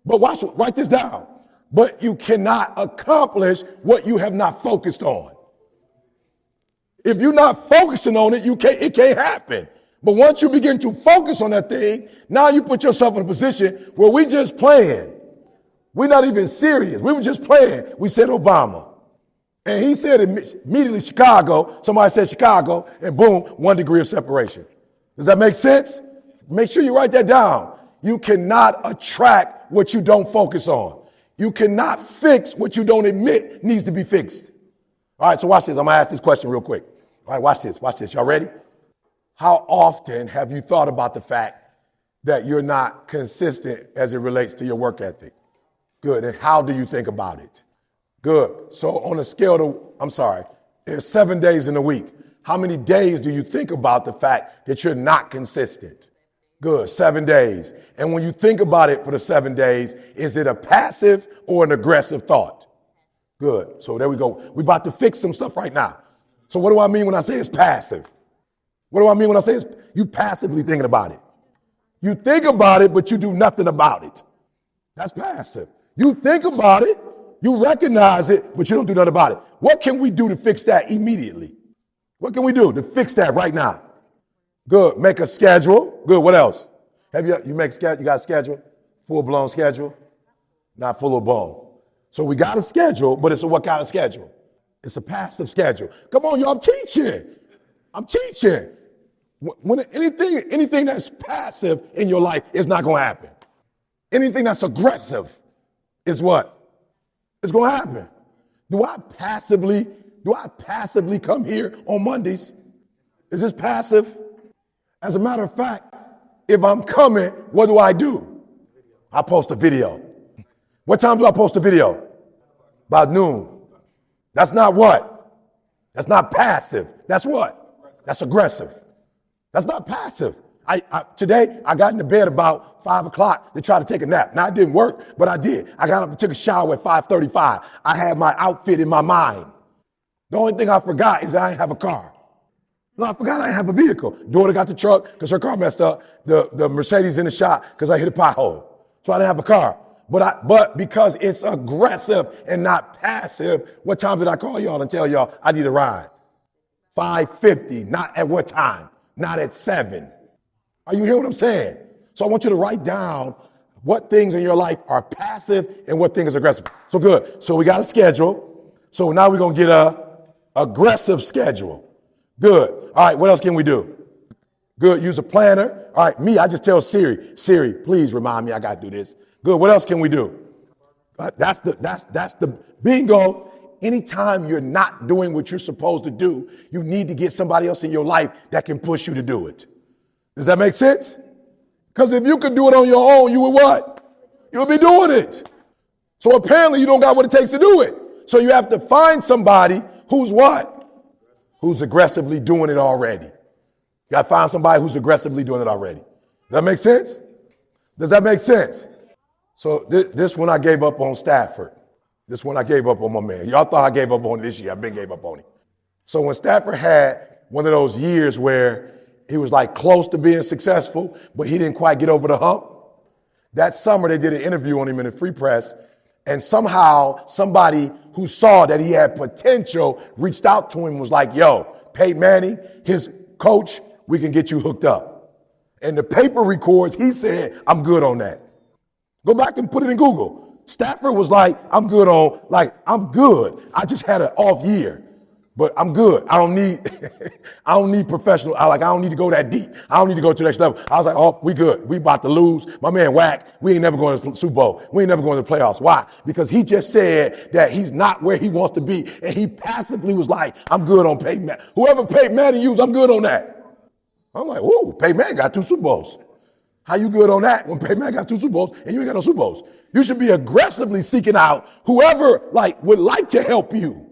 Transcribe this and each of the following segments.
But write this down. But you cannot accomplish what you have not focused on. If you're not focusing on it, it can't happen. But once you begin to focus on that thing, now you put yourself in a position where we just playing. We're not even serious. We were just playing. We said Obama. And he said immediately Chicago. Somebody said Chicago, and boom, 1 degree of separation. Does that make sense? Make sure you write that down. You cannot attract what you don't focus on. You cannot fix what you don't admit needs to be fixed. All right, so watch this. I'm going to ask this question real quick. All right, watch this. Watch this. Y'all ready? How often have you thought about the fact that you're not consistent as it relates to your work ethic? Good. And how do you think about it? Good. So on a scale there's 7 days in a week. How many days do you think about the fact that you're not consistent? Good. 7 days. And when you think about it for the 7 days, is it a passive or an aggressive thought? Good. So there we go. We're about to fix some stuff right now. So what do I mean when I say it's passive? What do I mean when I say you passively thinking about it? You think about it, but you do nothing about it. That's passive. You think about it, you recognize it, but you don't do nothing about it. What can we do to fix that immediately? What can we do to fix that right now? Good. Make a schedule. Good. What else? You got a schedule? Full-blown schedule? Not full-blown. So we got a schedule, but it's what kind of schedule? It's a passive schedule. Come on, y'all, I'm teaching. When anything that's passive in your life is not going to happen. Anything that's aggressive is what? It's going to happen. Do I passively come here on Mondays? Is this passive? As a matter of fact, if I'm coming, what do? I post a video. What time do I post a video? About noon. That's not what? That's not passive. That's what? That's aggressive. That's not passive. Today, I got into bed about 5 o'clock to try to take a nap. Now, it didn't work, but I did. I got up and took a shower at 5:35. I had my outfit in my mind. The only thing I forgot is that I didn't have a car. No, I forgot I didn't have a vehicle. Daughter got the truck because her car messed up. The Mercedes in the shop because I hit a pothole. So I didn't have a car. But because it's aggressive and not passive, what time did I call y'all and tell y'all I need a ride? 5:50. Not at what time? Not at 7. Are you hearing what I'm saying? So I want you to write down what things in your life are passive and what things are aggressive. So good. So we got a schedule. So now we're going to get a aggressive schedule. Good. All right. What else can we do? Good. Use a planner. All right. I just tell Siri, please remind me I got to do this. Good. What else can we do? That's the bingo. Anytime you're not doing what you're supposed to do, you need to get somebody else in your life that can push you to do it. Does that make sense? Because if you could do it on your own, you would what? You would be doing it. So apparently you don't got what it takes to do it. So you have to find somebody who's what? Who's aggressively doing it already. You got to find somebody who's aggressively doing it already. Does that make sense? Does that make sense? So this one I gave up on Stafford. This one I gave up on my man. Y'all thought I gave up on this year. I've been gave up on him. So when Stafford had one of those years where he was like close to being successful, but he didn't quite get over the hump, that summer they did an interview on him in the Free Press, and somehow somebody who saw that he had potential reached out to him and was like, yo, Peyton Manning, his coach, we can get you hooked up. And the paper records, he said, I'm good on that. Go back and put it in Google. Stafford was like, I'm good. I just had an off year, but I'm good. I don't need professional. I don't need to go that deep. I don't need to go to the next level. I was like, oh, we good. We about to lose. My man Wack, we ain't never going to the Super Bowl. We ain't never going to the playoffs. Why? Because he just said that he's not where he wants to be. And he passively was like, I'm good on Peyton Manning. Whoever Peyton Manning used, I'm good on that. I'm like, whoa, Peyton Manning got 2 Super Bowls. How you good on that when Peyton Manning got 2 Super Bowls and you ain't got no Super Bowls? You should be aggressively seeking out whoever would like to help you.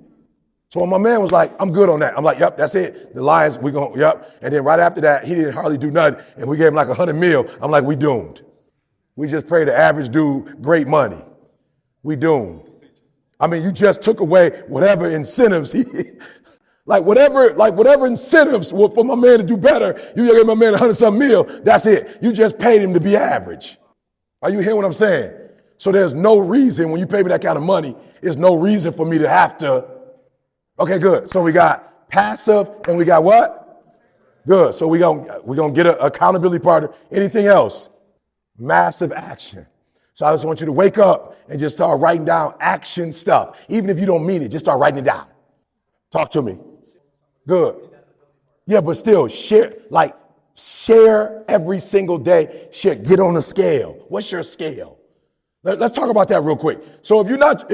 So when my man was like, I'm good on that. I'm like, yep, that's it. The Lions, yep. And then right after that, he didn't hardly do nothing. And we gave him like $100 million. I'm like, we doomed. We just pay the average dude great money. We doomed. I mean, you just took away whatever incentives whatever incentives were for my man to do better. You gave my man $100-something million. That's it. You just paid him to be average. Are you hearing what I'm saying? So there's no reason, when you pay me that kind of money, there's no reason for me to have to. Okay, good. So we got passive and we got what? Good. So we're gonna get an accountability partner. Anything else? Massive action. So I just want you to wake up and just start writing down action stuff. Even if you don't mean it, just start writing it down. Talk to me. Good. Yeah, but still share every single day. Share, get on a scale. What's your scale? Let's talk about that real quick. So if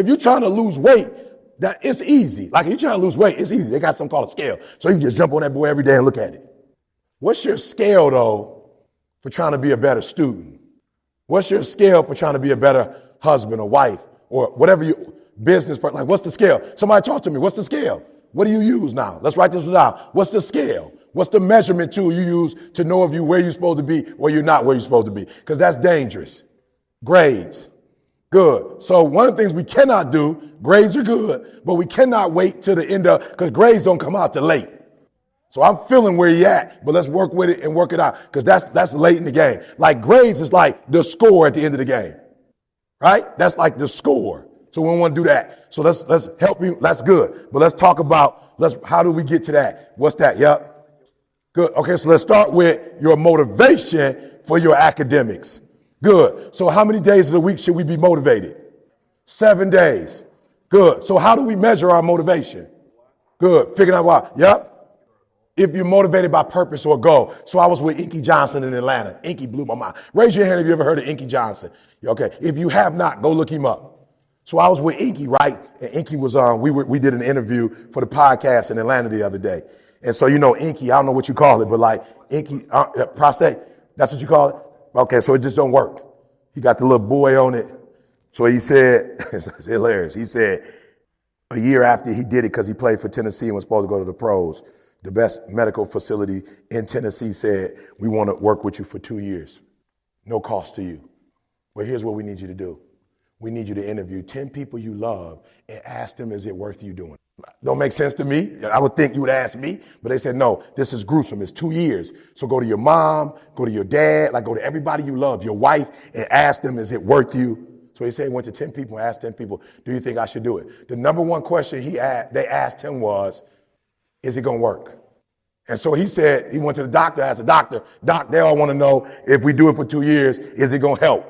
you're trying to lose weight, that it's easy. Like if you're trying to lose weight, it's easy. They got something called a scale. So you can just jump on that boy every day and look at it. What's your scale though for trying to be a better student? What's your scale for trying to be a better husband or wife or whatever you business partner? Like, what's the scale? Somebody talk to me. What's the scale? What do you use now? Let's write this down. What's the scale? What's the measurement tool you use to know if you're where you're supposed to be or you're not where you're supposed to be? Because that's dangerous. Grades. Good. So one of the things we cannot do, grades are good, but we cannot wait till the end of, because grades don't come out till late. So I'm feeling where you're at, but let's work with it and work it out because that's late in the game. Like grades is like the score at the end of the game, right? That's like the score. So we don't want to do that. So let's help you. That's good. But let's talk about, how do we get to that? What's that? Yep. Good. Okay. So let's start with your motivation for your academics. Good. So how many days of the week should we be motivated? 7 days. Good. So how do we measure our motivation? Good. Figuring out why. Yep. If you're motivated by purpose or goal. So I was with Inky Johnson in Atlanta. Inky blew my mind. Raise your hand if you ever heard of Inky Johnson. Okay. If you have not, go look him up. So I was with Inky, right? And Inky was we did an interview for the podcast in Atlanta the other day. And so, Inky, I don't know what you call it, but like Inky, prostate, that's what you call it? Okay. So it just don't work. He got the little boy on it. So he said, it's hilarious. He said a year after he did it, because he played for Tennessee and was supposed to go to the pros, the best medical facility in Tennessee said, we want to work with you for 2 years. No cost to you. But here's what we need you to do. We need you to interview 10 people you love and ask them, is it worth you doing? Don't make sense to me. I would think you would ask me, but they said, no, this is gruesome. It's 2 years. So go to your mom, go to your dad, go to everybody you love, your wife, and ask them, is it worth you? So he said he went to 10 people and asked 10 people, do you think I should do it? The number one question they asked him was, is it going to work? And so he said, he went to the doctor, asked the doctor, doc, they all want to know if we do it for 2 years, is it going to help?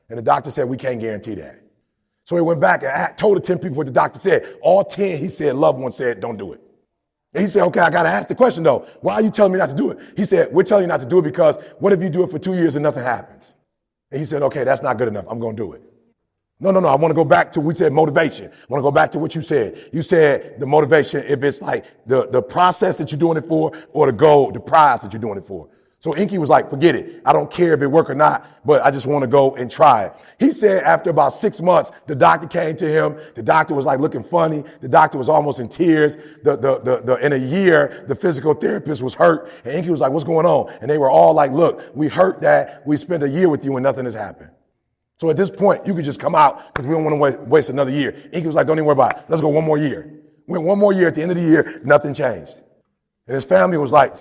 And the doctor said, we can't guarantee that. So he went back and told the 10 people what the doctor said. All 10, he said, loved ones said, don't do it. And he said, okay, I got to ask the question though. Why are you telling me not to do it? He said, we're telling you not to do it because what if you do it for 2 years and nothing happens? And he said, okay, that's not good enough. I'm going to do it. No. I want to go back to, we said motivation. I want to go back to what you said. You said the motivation, if it's like the process that you're doing it for or the goal, the prize that you're doing it for. So Inky was like, forget it. I don't care if it work or not, but I just want to go and try it. He said after about 6 months, the doctor came to him. The doctor was like looking funny. The doctor was almost in tears. In a year, the physical therapist was hurt. And Inky was like, what's going on? And they were all like, look, we hurt that. We spent a year with you and nothing has happened. So at this point, you could just come out because we don't want to waste another year. Inky was like, don't even worry about it. Let's go one more year. Went one more year. At the end of the year, nothing changed. And his family was like,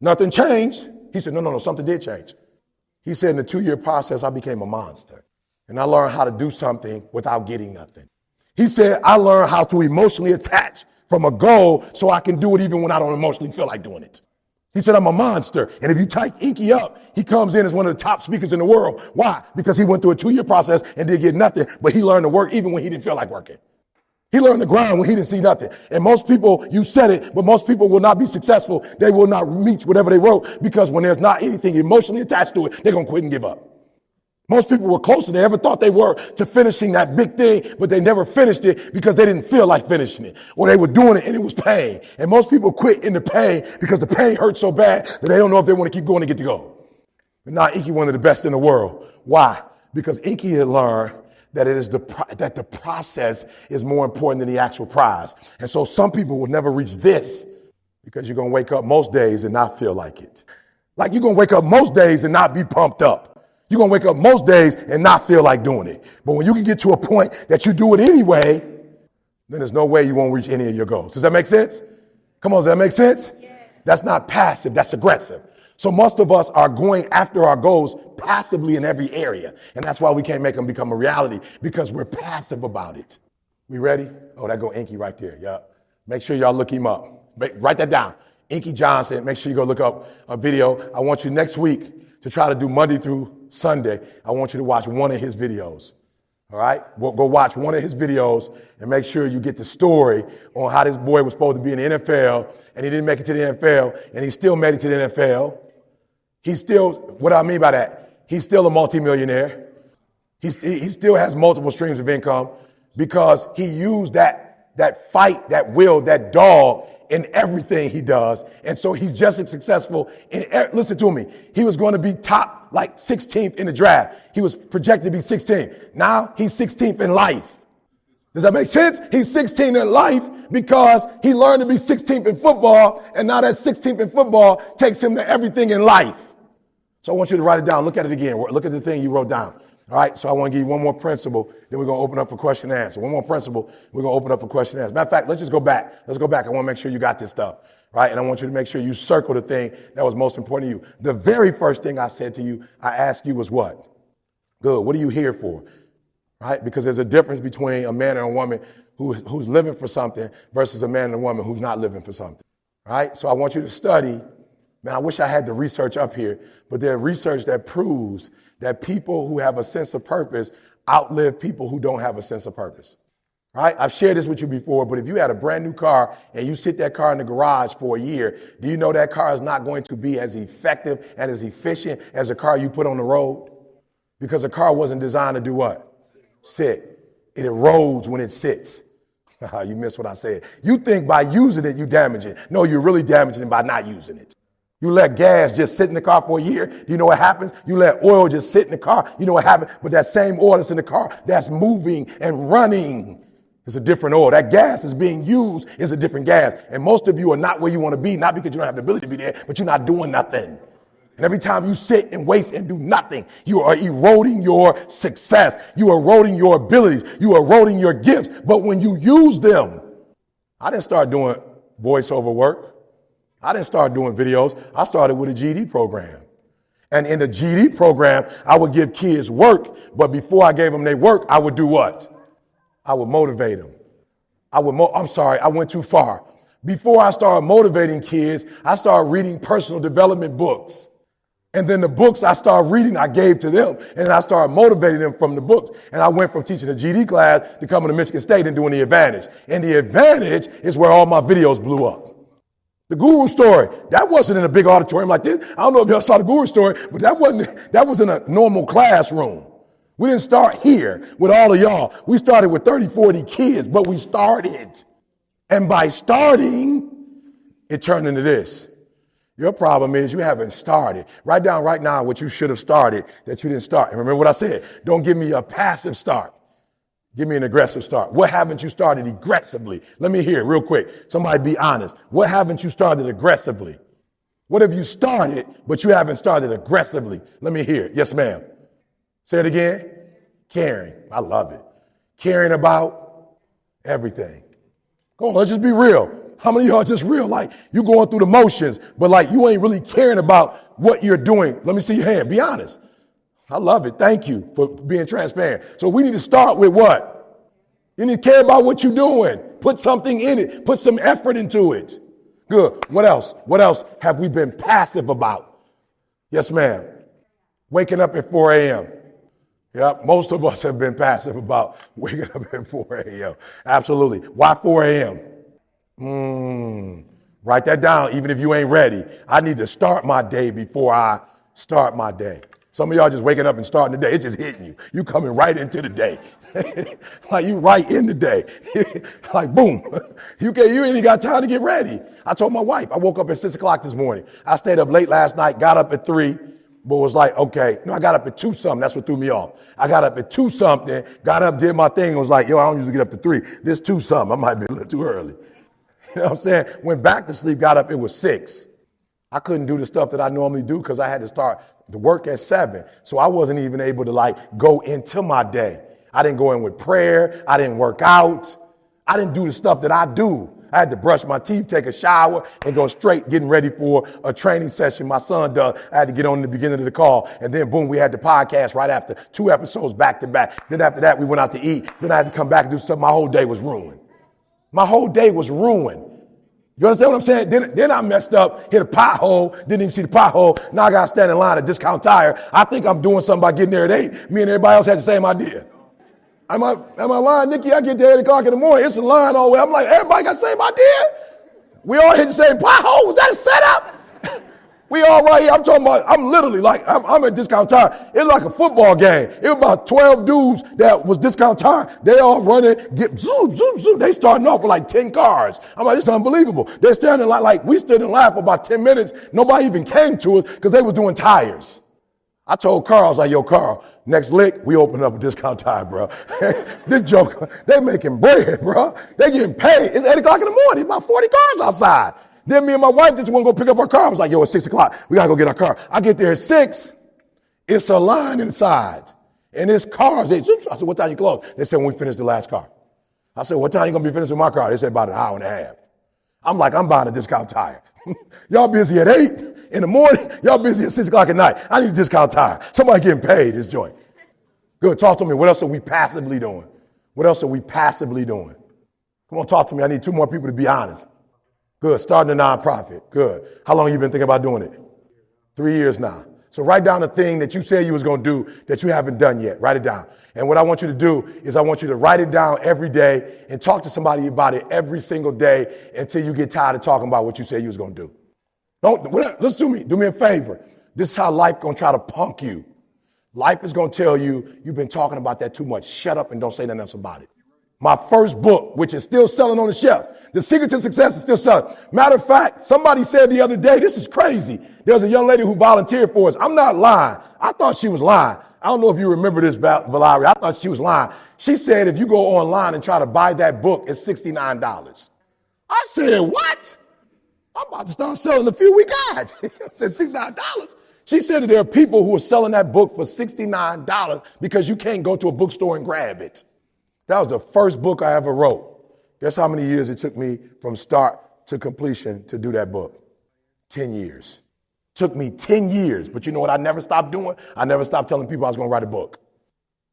nothing changed. He said, no, something did change. He said in the 2-year process, I became a monster. And I learned how to do something without getting nothing. He said, I learned how to emotionally attach from a goal so I can do it even when I don't emotionally feel like doing it. He said, I'm a monster. And if you type Inky up, he comes in as one of the top speakers in the world. Why? Because he went through a 2-year process and didn't get nothing, but he learned to work even when he didn't feel like working. He learned to grind when he didn't see nothing. And most people, you said it, but most people will not be successful. They will not reach whatever they wrote because when there's not anything emotionally attached to it, they're going to quit and give up. Most people were closer than they ever thought they were to finishing that big thing, but they never finished it because they didn't feel like finishing it, or they were doing it and it was pain. And most people quit in the pain because the pain hurts so bad that they don't know if they want to keep going to get to go. But now Inky, one of the best in the world. Why? Because Inky had learned that that the process is more important than the actual prize. And so some people will never reach this because you're going to wake up most days and not feel like it. Like you're going to wake up most days and not be pumped up. You're going to wake up most days and not feel like doing it. But when you can get to a point that you do it anyway, then there's no way you won't reach any of your goals. Does that make sense? Come on, does that make sense? Yeah. That's not passive, that's aggressive. So most of us are going after our goals passively in every area. And that's why we can't make them become a reality, because we're passive about it. We ready? Oh, that go Inky right there. Yeah. Make sure y'all look him up. Write that down. Inky Johnson. Make sure you go look up a video. I want you next week to try to do Monday through Sunday. I want you to watch one of his videos. All right? Go watch one of his videos and make sure you get the story on how this boy was supposed to be in the NFL and he didn't make it to the NFL and he still made it to the NFL. He's still, what I mean by that, he's still a multimillionaire. He still has multiple streams of income because he used that fight, that will, that dog in everything he does. And so he's just as successful. Listen to me. He was going to be top like 16th in the draft. He was projected to be 16th. Now he's 16th in life. Does that make sense? He's 16th in life because he learned to be 16th in football. And now that 16th in football takes him to everything in life. So I want you to write it down. Look at it again. Look at the thing you wrote down. All right. So I want to give you one more principle. Then we're going to open up for question and answer. One more principle. We're going to open up for question and answer. Matter of fact, let's just go back. Let's go back. I want to make sure you got this stuff. Right. And I want you to make sure you circle the thing that was most important to you. The very first thing I said to you, I asked you was what? Good. What are you here for? Right. Because there's a difference between a man and a woman who's living for something versus a man and a woman who's not living for something. Right. So I want you to study. Man, I wish I had the research up here, but there's research that proves that people who have a sense of purpose outlive people who don't have a sense of purpose. Right? I've shared this with you before, but if you had a brand new car and you sit that car in the garage for a year, do you know that car is not going to be as effective and as efficient as a car you put on the road? Because a car wasn't designed to do what? Sit. It erodes when it sits. You missed what I said. You think by using it, you damage it. No, you're really damaging it by not using it. You let gas just sit in the car for a year. Do you know what happens? You let oil just sit in the car. You know what happens? But that same oil that's in the car, that's moving and running. It's a different oil. That gas is being used is a different gas. And most of you are not where you want to be, not because you don't have the ability to be there, but you're not doing nothing. And every time you sit and waste and do nothing, you are eroding your success. You are eroding your abilities. You are eroding your gifts. But when you use them, I didn't start doing voiceover work. I didn't start doing videos. I started with a GD program. And in the GD program, I would give kids work. But before I gave them their work, I would do what? I would motivate them. I went too far. Before I started motivating kids, I started reading personal development books. And then the books I started reading, I gave to them. And I started motivating them from the books. And I went from teaching a GD class to coming to Michigan State and doing the Advantage. And the Advantage is where all my videos blew up. The Guru story, that wasn't in a big auditorium like this. I don't know if y'all saw the Guru story, but that was in a normal classroom. We didn't start here with all of y'all. We started with 30, 40 kids, but we started. And by starting, it turned into this. Your problem is you haven't started. Write down right now what you should have started that you didn't start. And remember what I said, don't give me a passive start. Give me an aggressive start. What haven't you started aggressively? Let me hear it real quick. Somebody be honest. What haven't you started aggressively? What have you started, but you haven't started aggressively? Let me hear it. Yes, ma'am. Say it again. Caring. I love it. Caring about everything. Come on, let's just be real. How many of y'all just real? Like you going through the motions, but like you ain't really caring about what you're doing. Let me see your hand. Be honest. I love it. Thank you for being transparent. So we need to start with what? You need to care about what you're doing. Put something in it. Put some effort into it. Good. What else? What else have we been passive about? Yes, ma'am. Waking up at 4 a.m. Yep. Most of us have been passive about waking up at 4 a.m. Absolutely. Why 4 a.m.? Write that down even if you ain't ready. I need to start my day before I start my day. Some of y'all just waking up and starting the day. It's just hitting you. You coming right into the day. Like you right in the day. Like boom. You ain't even got time to get ready. I told my wife, I woke up at 6 o'clock this morning. I stayed up late last night, got up at 3, but was like, okay. No, I got up at 2 something. That's what threw me off. I got up at 2 something, got up, did my thing, and was like, yo, I don't usually get up to 3. This 2 something. I might be a little too early. You know what I'm saying? Went back to sleep, got up, it was 6. I couldn't do the stuff that I normally do because I had to start the work at 7. So I wasn't even able to like go into my day. I didn't go in with prayer. I didn't work out. I didn't do the stuff that I do. I had to brush my teeth, take a shower, and go straight getting ready for a training session my son does. I had to get on in the beginning of the call. And then, boom, we had the podcast right after, 2 episodes back to back. Then after that, we went out to eat. Then I had to come back and do stuff. My whole day was ruined. My whole day was ruined. You understand what I'm saying? Then I messed up, hit a pothole, didn't even see the pothole. Now I got to stand in line at Discount Tire. I think I'm doing something by getting there at 8. Me and everybody else had the same idea. Am I lying, Nikki? I get there at 8 o'clock in the morning. It's a line all the way. I'm like, everybody got the same idea? We all hit the same pothole. Was that a setup? We all right here. I'm talking about, I'm literally like, I'm at Discount Tire. It's like a football game. It was about 12 dudes that was Discount Tire. They all running, get zoom, zoom, zoom. They starting off with like 10 cars. I'm like, this is unbelievable. They're standing like we stood in line for about 10 minutes. Nobody even came to us because they was doing tires. I told Carl, I was like, yo, Carl, next lick, we open up a Discount Tire, bro. This joker, they making bread, bro. They getting paid. It's 8 o'clock in the morning. It's about 40 cars outside. Then me and my wife just want to go pick up our car. I was like, yo, it's 6 o'clock. We got to go get our car. I get there at 6. It's a line inside. And it's cars. I said, what time you close? They said, when we finish the last car. I said, what time you going to be finished with my car? They said, about an hour and a half. I'm like, I'm buying a Discount Tire. Y'all busy at 8 in the morning. Y'all busy at 6 o'clock at night. I need a Discount Tire. Somebody getting paid this joint. Good. Talk to me. What else are we passively doing? What else are we passively doing? Come on, talk to me. I need 2 more people to be honest. Good. Starting a nonprofit. Good. How long have you been thinking about doing it? 3 years now. So write down the thing that you said you was going to do that you haven't done yet. Write it down. And what I want you to do is I want you to write it down every day and talk to somebody about it every single day until you get tired of talking about what you said you was going to do. Listen to me. Do me a favor. This is how life going to try to punk you. Life is going to tell you, you've been talking about that too much. Shut up and don't say nothing else about it. My first book, which is still selling on the shelf, The Secret to Success is still selling. Matter of fact, somebody said the other day, this is crazy. There's a young lady who volunteered for us. I'm not lying. I thought she was lying. I don't know if you remember this, Valerie. I thought she was lying. She said if you go online and try to buy that book, it's $69. I said, what? I'm about to start selling the few we got. I said, $69. She said that there are people who are selling that book for $69 because you can't go to a bookstore and grab it. That was the first book I ever wrote. Guess how many years it took me from start to completion to do that book? 10 years. Took me 10 years. But you know what I never stopped doing? I never stopped telling people I was going to write a book.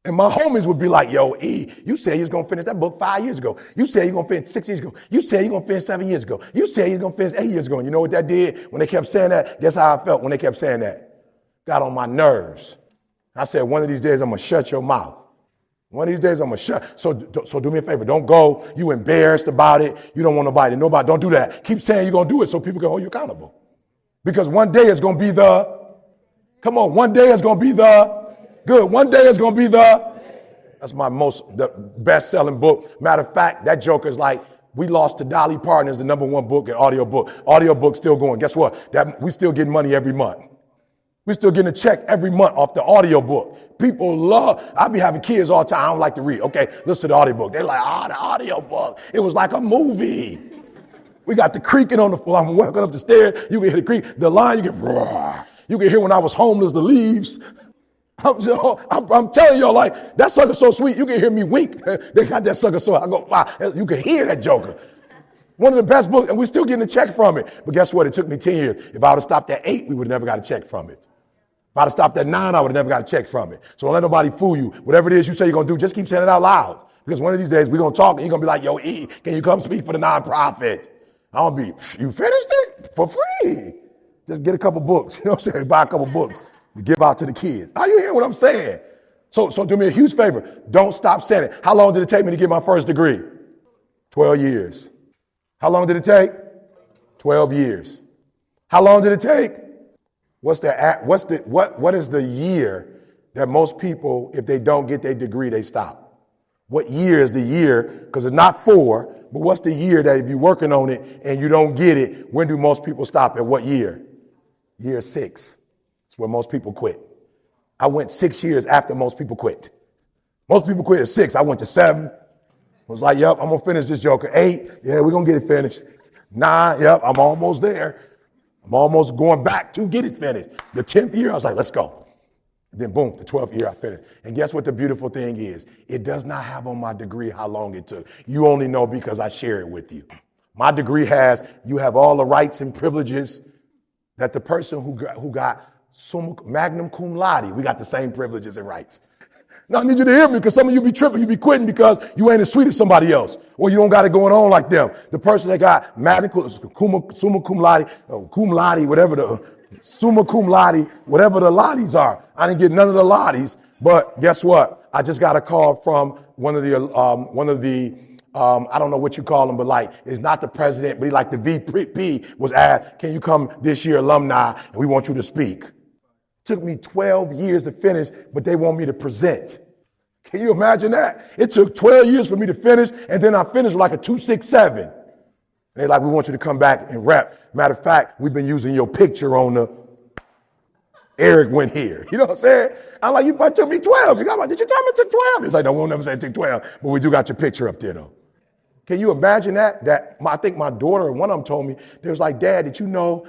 And my homies would be like, yo, E, you said you was going to finish that book 5 years ago. You said you're going to finish 6 years ago. You said you're going to finish 7 years ago. You said you're going to finish 8 years ago. And you know what that did? When they kept saying that, guess how I felt when they kept saying that? Got on my nerves. I said, one of these days I'm going to shut your mouth. One of these days I'm going to shut. So do me a favor. Don't go. You embarrassed about it. You don't want nobody to know about it. Don't do that. Keep saying you're going to do it so people can hold you accountable. Because one day it's going to be one day it's going to be one day it's going to be that's the best-selling book. Matter of fact, that joke is like, we lost to Dolly Parton as the #1 book in audiobook. Audiobook still going. Guess what? We still getting money every month. We still getting a check every month off the audiobook. People love, I be having kids all the time. I don't like to read. Okay, listen to the audiobook. They're like, the audiobook. It was like a movie. We got the creaking on the floor. I'm walking up the stairs. You can hear the creak. The line, you can roar. You can hear when I was homeless, the leaves. I'm telling y'all, like, that sucker so sweet. You can hear me wink. They got that sucker so, I go, wow. You can hear that joker. One of the best books, and we're still getting a check from it. But guess what? It took me 10 years. If I would have stopped at 8, we would have never got a check from it. If I'd have stopped at 9, I would have never got a check from it. So don't let nobody fool you. Whatever it is you say you're going to do, just keep saying it out loud. Because one of these days we're going to talk and you're going to be like, yo, E, can you come speak for the nonprofit? I'm going to be, you finished it? For free. Just get a couple books. You know what I'm saying? Buy a couple books to give out to the kids. Are you hearing what I'm saying? So do me a huge favor. Don't stop saying it. How long did it take me to get my first degree? 12 years. How long did it take? 12 years. How long did it take? What is the year that most people, if they don't get their degree, they stop? What year is the year? Because it's not 4, but what's the year that if you're working on it and you don't get it, when do most people stop? At what year? Year 6. It's where most people quit. I went 6 years after most people quit. Most people quit at 6. I went to 7. I was like, yep, I'm going to finish this joker. 8, yeah, we're going to get it finished. 9, yep, I'm almost there. I'm almost going back to get it finished. The 10th year, I was like, let's go. And then boom, the 12th year I finished. And guess what the beautiful thing is? It does not have on my degree how long it took. You only know because I share it with you. My degree has, you have all the rights and privileges that the person who got magna cum laude, we got the same privileges and rights. Now I need you to hear me, because some of you be tripping, you be quitting because you ain't as sweet as somebody else, or you don't got it going on like them. The person that got magna summa cum laude, whatever the summa cum laude, whatever the laudes are. I didn't get none of the laudes, but guess what? I just got a call from one of the I don't know what you call them, but like, it's not the president, but like the VP was asked, can you come this year, alumni, and we want you to speak. Took me 12 years to finish, but they want me to present. Can you imagine that? It took 12 years for me to finish, and then I finished with like a 2.67. And they're like, we want you to come back and rep. Matter of fact, we've been using your picture on the Eric went here. You know what I'm saying? I'm like, you took me 12. Did you tell me it took 12? It's like, no, we'll never say it took 12, but we do got your picture up there though. Can you imagine that? I think my daughter, one of them told me, they was like, Dad, did you know